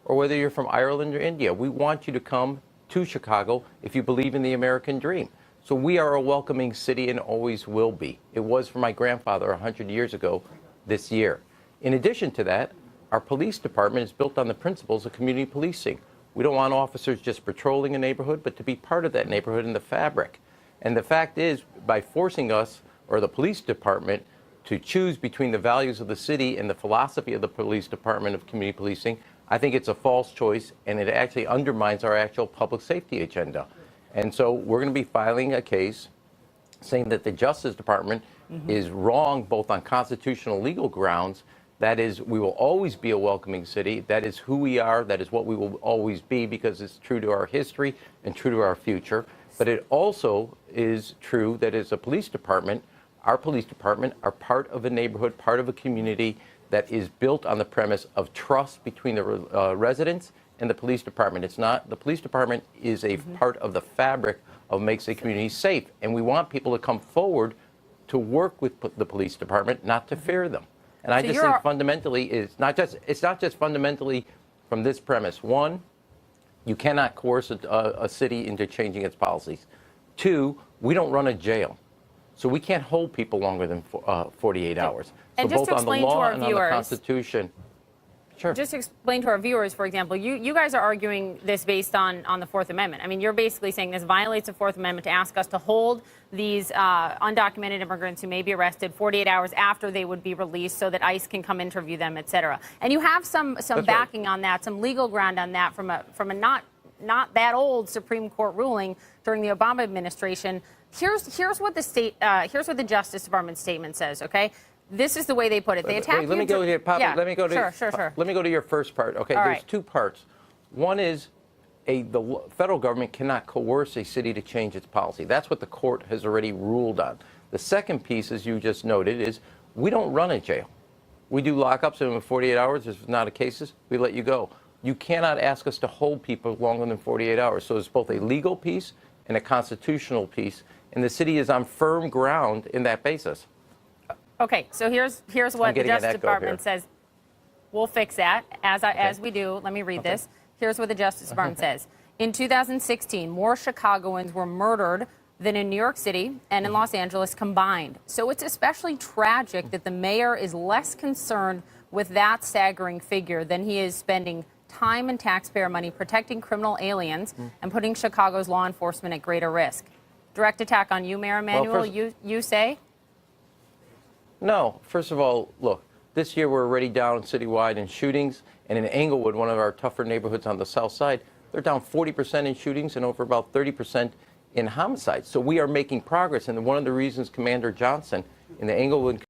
or whether you're from Ireland or India. We want you to come to Chicago if you believe in the American dream. So we are a welcoming city and always will be. It was for my grandfather 100 years ago this year. In addition to that, our police department is built on the principles of community policing. We don't want officers just patrolling a neighborhood, but to be part of that neighborhood and the fabric. And the fact is, by forcing us, or the police department, to choose between the values of the city and the philosophy of the police department of community policing, I think it's a false choice, and it actually undermines our actual public safety agenda. And so we're going to be filing a case saying that the Justice Department is wrong both on constitutional and legal grounds. That is, we will always be a welcoming city. That is who we are. That is what we will always be, because it's true to our history and true to our future. But it also is true that as a police department, our police department are part of a neighborhood, part of a community that is built on the premise of trust between the residents and the police department. It's not, the police department is a part of the fabric of makes a community safe. And we want people to come forward to work with the police department, not to fear them. And I just think fundamentally it's not just fundamentally from this premise. One, you cannot coerce a city into changing its policies. Two, we don't run a jail. So we can't hold people longer than 48 hours. And so just both on the law and on the viewers, Constitution. Sure. Just to explain to our viewers, for example, you guys are arguing this based on the Fourth Amendment. I mean, you're basically saying this violates the Fourth Amendment to ask us to hold these undocumented immigrants who may be arrested 48 hours after they would be released so that ICE can come interview them, et cetera. And you have some backing on that, some legal ground on that from a not that old Supreme Court ruling during the Obama administration. Here's what the Justice Department statement says, okay? This is the way they put it. They attack you. Let me go here, Papa. Yeah, let me go to sure. Let me go to your first part. Okay, there's two parts. One is the federal government cannot coerce a city to change its policy. That's what the court has already ruled on. The second piece, as you just noted, is we don't run a jail. We do lockups, and in 48 hours, if it's not a cases, we let you go. You cannot ask us to hold people longer than 48 hours. So it's both a legal piece and a constitutional piece, and the city is on firm ground in that basis. Okay, so here's what the Justice Department says. We'll fix that as we do. Let me read this. Here's what the Justice Department says. In 2016, more Chicagoans were murdered than in New York City and in Los Angeles combined. So it's especially tragic that the mayor is less concerned with that staggering figure than he is spending time and taxpayer money protecting criminal aliens and putting Chicago's law enforcement at greater risk. Direct attack on you, Mayor Emanuel, you say? No. First of all, look, this year we're already down citywide in shootings, and in Englewood, one of our tougher neighborhoods on the south side, they're down 40% in shootings and over about 30% in homicides. So we are making progress, and one of the reasons Commander Johnson in the Englewood